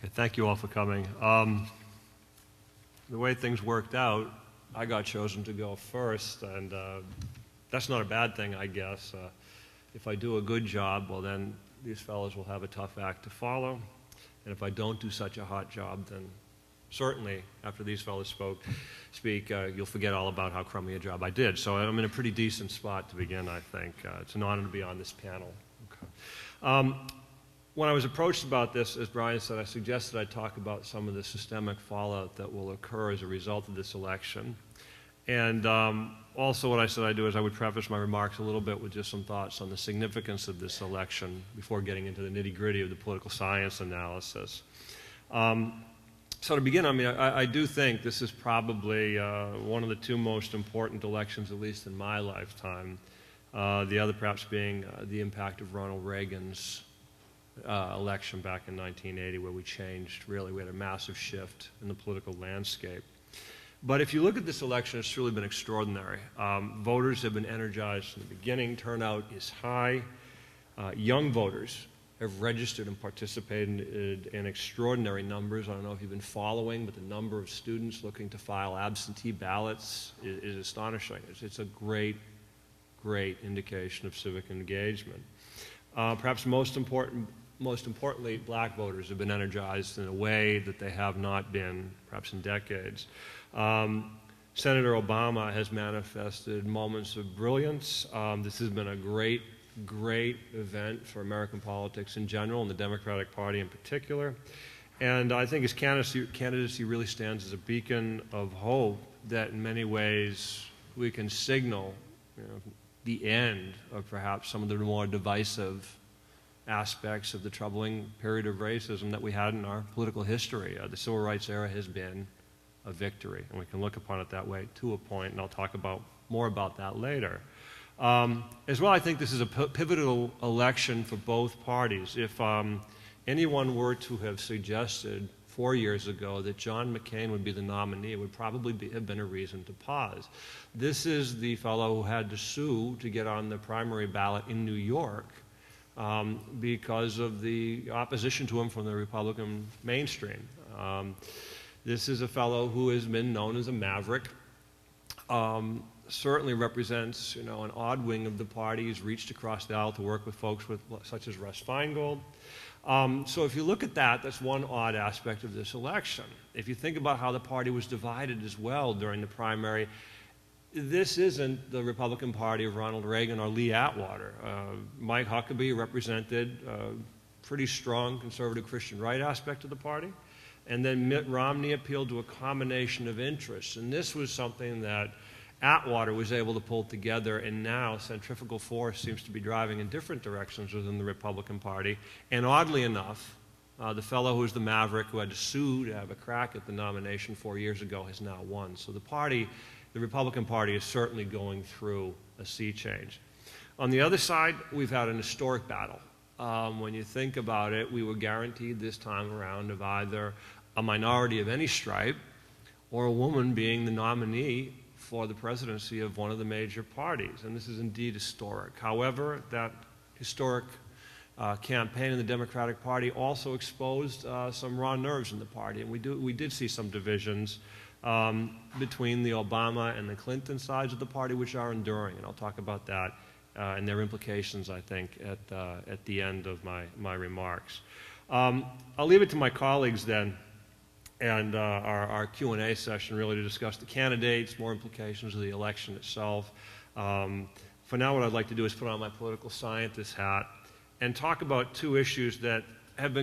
Okay, thank you all for coming. The way things worked out, I got chosen to go first, and that's not a bad thing, I guess. If I do a good job, well then these fellows will have a tough act to follow. And if I don't do such a hot job, then certainly after these fellows speak, you'll forget all about how crummy a job I did. So I'm in a pretty decent spot to begin, I think. It's an honor to be on this panel. Okay. When I was approached about this, as Brian said, I suggested I talk about some of the systemic fallout that will occur as a result of this election. And also what I said I'd do is I would preface my remarks a little bit with just some thoughts on the significance of this election before getting into the nitty-gritty of the political science analysis. So to begin, I mean, I do think this is probably one of the two most important elections, at least in my lifetime. The other perhaps being the impact of Ronald Reagan's election back in 1980, where we changed, really, we had a massive shift in the political landscape. But if you look at this election, it's really been extraordinary. Voters have been energized from the beginning. Turnout is high. Young voters have registered and participated in extraordinary numbers. I don't know if you've been following, but the number of students looking to file absentee ballots is astonishing. It's a great, great indication of civic engagement. Perhaps most importantly, black voters have been energized in a way that they have not been, perhaps in decades. Senator Obama has manifested moments of brilliance. This has been a great, great event for American politics in general, and the Democratic Party in particular. And I think his candidacy really stands as a beacon of hope that in many ways we can signal, the end of perhaps some of the more divisive aspects of the troubling period of racism that we had in our political history. The Civil Rights era has been a victory, and we can look upon it that way to a point, and I'll talk more about that later. As well, I think this is a pivotal election for both parties. If anyone were to have suggested 4 years ago that John McCain would be the nominee, it would probably have been a reason to pause. This is the fellow who had to sue to get on the primary ballot in New York because of the opposition to him from the Republican mainstream. This is a fellow who has been known as a maverick, certainly represents an odd wing of the party. He's reached across the aisle to work with folks such as Russ Feingold. So if you look at that, that's one odd aspect of this election. If you think about how the party was divided as well during the primary, this isn't the Republican Party of Ronald Reagan or Lee Atwater. Mike Huckabee represented a pretty strong conservative Christian right aspect of the party. And then Mitt Romney appealed to a combination of interests. And this was something that Atwater was able to pull together, and now centrifugal force seems to be driving in different directions within the Republican Party. And oddly enough, the fellow who's the maverick who had to sue to have a crack at the nomination 4 years ago has now won. So the Republican Party is certainly going through a sea change. On the other side, we've had an historic battle. When you think about it, we were guaranteed this time around of either a minority of any stripe or a woman being the nominee for the presidency of one of the major parties, and this is indeed historic. However, that historic campaign in the Democratic Party also exposed some raw nerves in the party, and we did see some divisions between the Obama and the Clinton sides of the party, which are enduring, and I'll talk about that and their implications, I think, at the end of my remarks. I'll leave it to my colleagues then and our Q&A session really to discuss the candidates, more implications of the election itself. For now, what I'd like to do is put on my political scientist hat and talk about two issues that have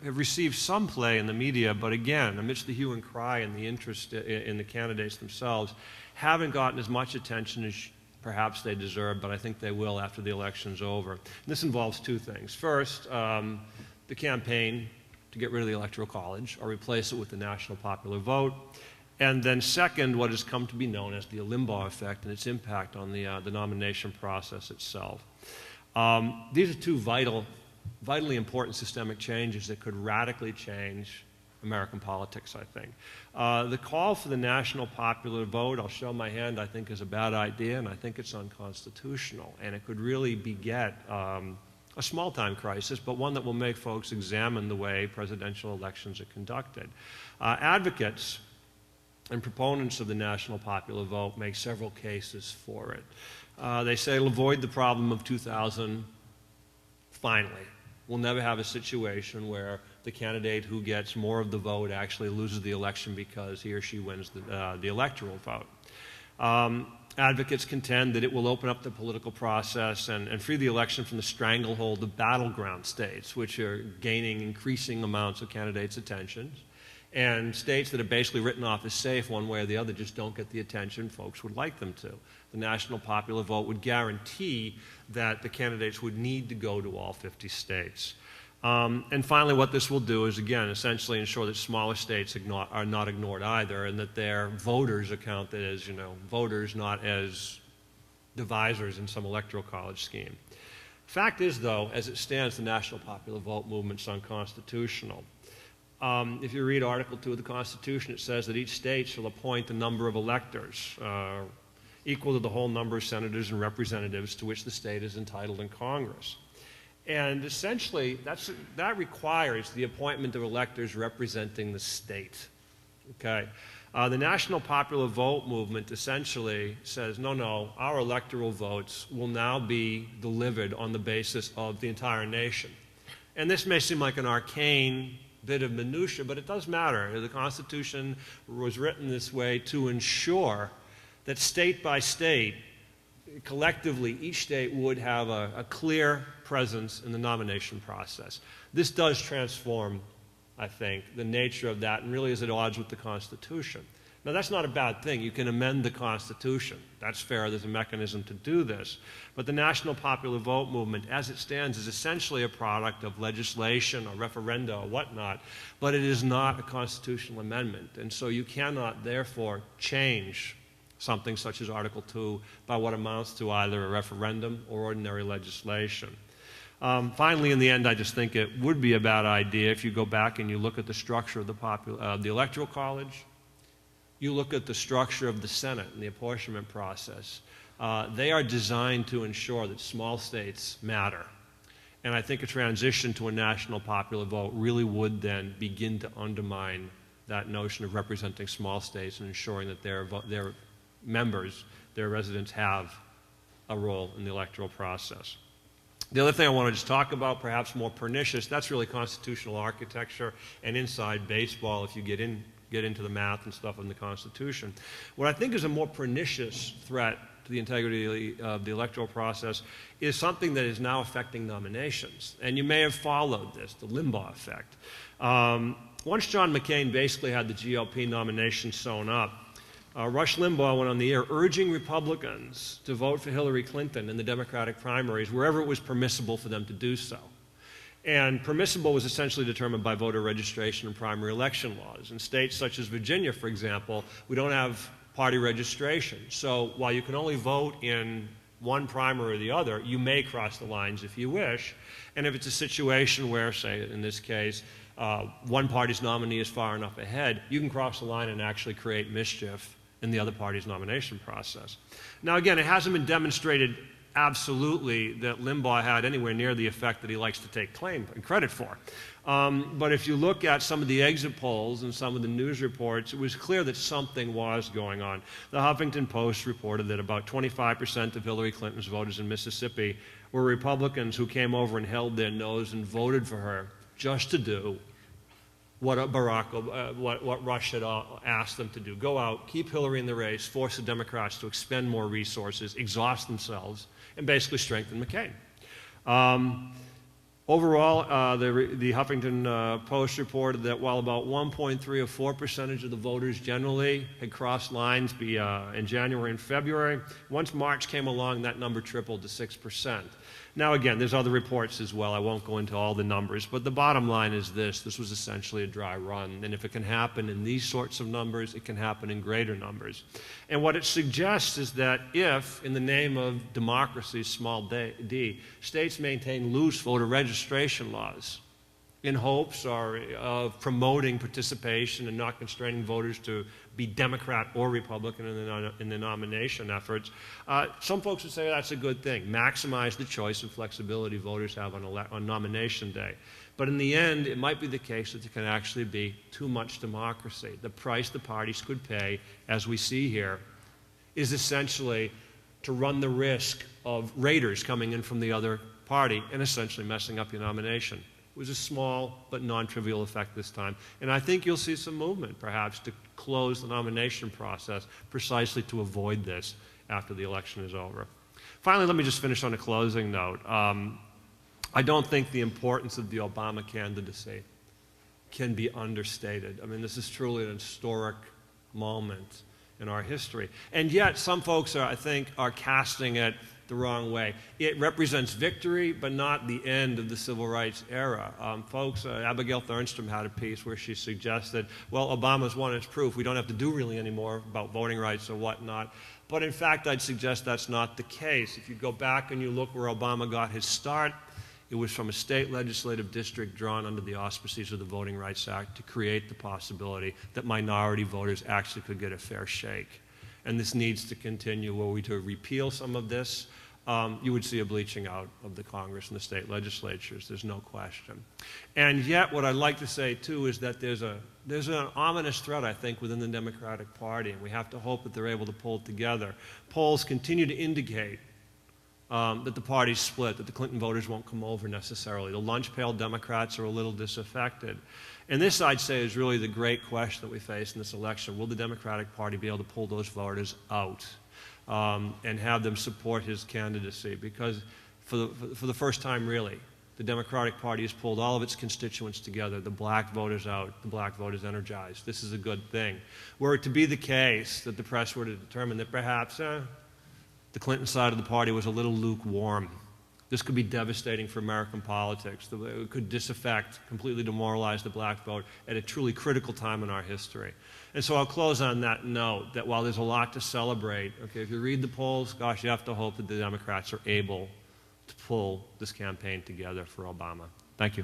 received some play in the media, but again, amidst the hue and cry and the interest in the candidates themselves, haven't gotten as much attention as perhaps they deserve, but I think they will after the election's over. And this involves two things. First, the campaign to get rid of the Electoral College or replace it with the national popular vote. And then second, what has come to be known as the Limbaugh effect and its impact on the nomination process itself. These are two vitally important systemic changes that could radically change American politics, I think. The call for the national popular vote, I'll show my hand, I think is a bad idea, and I think it's unconstitutional. And it could really beget a small-time crisis, but one that will make folks examine the way presidential elections are conducted. Advocates and proponents of the national popular vote make several cases for it. They say it'll avoid the problem of 2000 finally. We'll never have a situation where the candidate who gets more of the vote actually loses the election because he or she wins the electoral vote. Advocates contend that it will open up the political process and free the election from the stranglehold of battleground states, which are gaining increasing amounts of candidates' attention. And states that are basically written off as safe one way or the other just don't get the attention folks would like them to. The national popular vote would guarantee that the candidates would need to go to all 50 states. And finally, what this will do is, again, essentially ensure that smaller states are not ignored either, and that their voters are counted as, voters, not as devisers in some electoral college scheme. Fact is, though, as it stands, the national popular vote movement's unconstitutional. If you read Article 2 of the Constitution, it says that each state shall appoint a number of electors equal to the whole number of senators and representatives to which the state is entitled in Congress. And essentially, that requires the appointment of electors representing the state. Okay? The national popular vote movement essentially says, no, our electoral votes will now be delivered on the basis of the entire nation. And this may seem like an arcane bit of minutia, but it does matter. The Constitution was written this way to ensure that state by state, collectively, each state would have a clear presence in the nomination process. This does transform, I think, the nature of that and really is at odds with the Constitution. Now, that's not a bad thing. You can amend the Constitution. That's fair. There's a mechanism to do this. But the national popular vote movement, as it stands, is essentially a product of legislation or referenda or whatnot, but it is not a constitutional amendment. And so you cannot, therefore, change something such as Article 2 by what amounts to either a referendum or ordinary legislation. Finally, in the end, I just think it would be a bad idea if you go back and you look at the structure of the Electoral College, you look at the structure of the Senate and the apportionment process. They are designed to ensure that small states matter. And I think a transition to a national popular vote really would then begin to undermine that notion of representing small states and ensuring that their members, their residents, have a role in the electoral process. The other thing I want to just talk about, perhaps more pernicious, that's really constitutional architecture and inside baseball if you get into the math and stuff in the Constitution. What I think is a more pernicious threat to the integrity of the electoral process is something that is now affecting nominations. And you may have followed this, the Limbaugh effect. Once John McCain basically had the GOP nomination sewn up, Rush Limbaugh went on the air urging Republicans to vote for Hillary Clinton in the Democratic primaries wherever it was permissible for them to do so. And permissible was essentially determined by voter registration and primary election laws. In states such as Virginia, for example, we don't have party registration. So while you can only vote in one primary or the other, you may cross the lines if you wish. And if it's a situation where, say, in this case, one party's nominee is far enough ahead, you can cross the line and actually create mischief in the other party's nomination process. Now, again, it hasn't been demonstrated absolutely that Limbaugh had anywhere near the effect that he likes to take claim and credit for. But if you look at some of the exit polls and some of the news reports, it was clear that something was going on. The Huffington Post reported that about 25% of Hillary Clinton's voters in Mississippi were Republicans who came over and held their nose and voted for her just to do what Rush had asked them to do. Go out, keep Hillary in the race, force the Democrats to expend more resources, exhaust themselves, and basically strengthen McCain. Overall, the Huffington Post reported that while about 1.3 or 4% of the voters generally had crossed lines in January and February, once March came along, that number tripled to 6%. Now, again, there's other reports as well. I won't go into all the numbers, but the bottom line is this. This was essentially a dry run, and if it can happen in these sorts of numbers, it can happen in greater numbers. And what it suggests is that if, in the name of democracy, small d, states maintain loose voter registration laws, in hopes or of promoting participation and not constraining voters to be Democrat or Republican in the nomination efforts. Some folks would say that's a good thing. Maximize the choice and flexibility voters have on nomination day. But in the end, it might be the case that there can actually be too much democracy. The price the parties could pay, as we see here, is essentially to run the risk of raiders coming in from the other party and essentially messing up your nomination. It was a small but non-trivial effect this time. And I think you'll see some movement, perhaps, to close the nomination process precisely to avoid this after the election is over. Finally, let me just finish on a closing note. I don't think the importance of the Obama candidacy can be understated. I mean, this is truly an historic moment in our history. And yet, some folks, I think, are casting it the wrong way. It represents victory, but not the end of the civil rights era. Abigail Thernstrom had a piece where she suggested, well, Obama's won, it's proof. We don't have to do really anymore about voting rights or whatnot. But in fact, I'd suggest that's not the case. If you go back and you look where Obama got his start, it was from a state legislative district drawn under the auspices of the Voting Rights Act to create the possibility that minority voters actually could get a fair shake. And this needs to continue. Were we to repeal some of this, you would see a bleaching out of the Congress and the state legislatures. There's no question. And yet, what I'd like to say, too, is that there's an ominous threat, I think, within the Democratic Party, and we have to hope that they're able to pull it together. Polls continue to indicate that the party's split, that the Clinton voters won't come over necessarily. The lunch pail Democrats are a little disaffected. And this, I'd say, is really the great question that we face in this election. Will the Democratic Party be able to pull those voters out and have them support his candidacy? Because for the first time, really, the Democratic Party has pulled all of its constituents together, the black voters out, the black voters energized. This is a good thing. Were it to be the case that the press were to determine that perhaps the Clinton side of the party was a little lukewarm, this could be devastating for American politics. It could disaffect, completely demoralize the black vote at a truly critical time in our history. And so I'll close on that note, that while there's a lot to celebrate, okay, if you read the polls, gosh, you have to hope that the Democrats are able to pull this campaign together for Obama. Thank you.